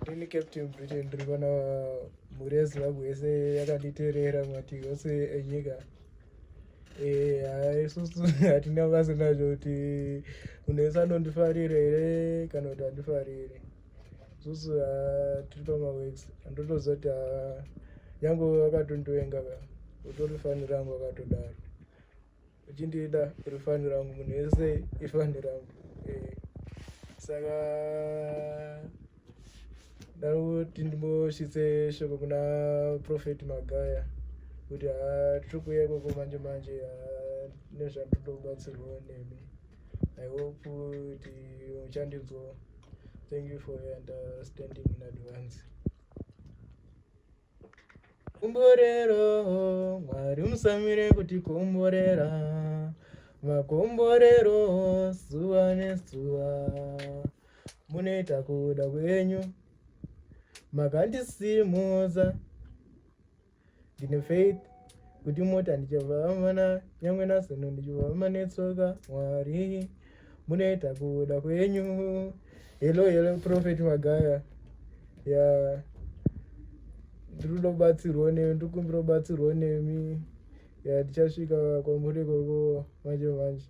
Ndini Captain Britain ndiri kuona mhuri yeZimbabwe yese yakanditeerera mativi ose enyika. Isusu hatina basa nazvo kuti munhu wese anondifarira here kana kuti handifariri. Isusu tiri pamaworks andotoziva kuti nyange wakatondoenga utori fani rangu wakatodaro. Uchindida uri fani rangu, munhu wese ifani rangu. Saka ndakuti ndimbosvitse shoko kuna Prophet Magaya kuti tiri kuuya ikoko manje manje nezvandotobatsirwawo nemi. I hope kuti uchandinzwa. Thank you for your understanding in advance. Komborero, Mwari musamire kuti komborera. Makomborero, zuva nezuva. Munoita kuda kwenyu. Makandisimudza. Ndine faith kuti mota ndichavamana, nyangwe nazino ndichavama netsoka. Mwari munoita kuda kwenyu. Hello Prophet Magaya. Ndiri kubatsirwa nemi, ndiri kumbira kubatsirwa nemi. Ndichasvika kwamuri ikoko manje manje.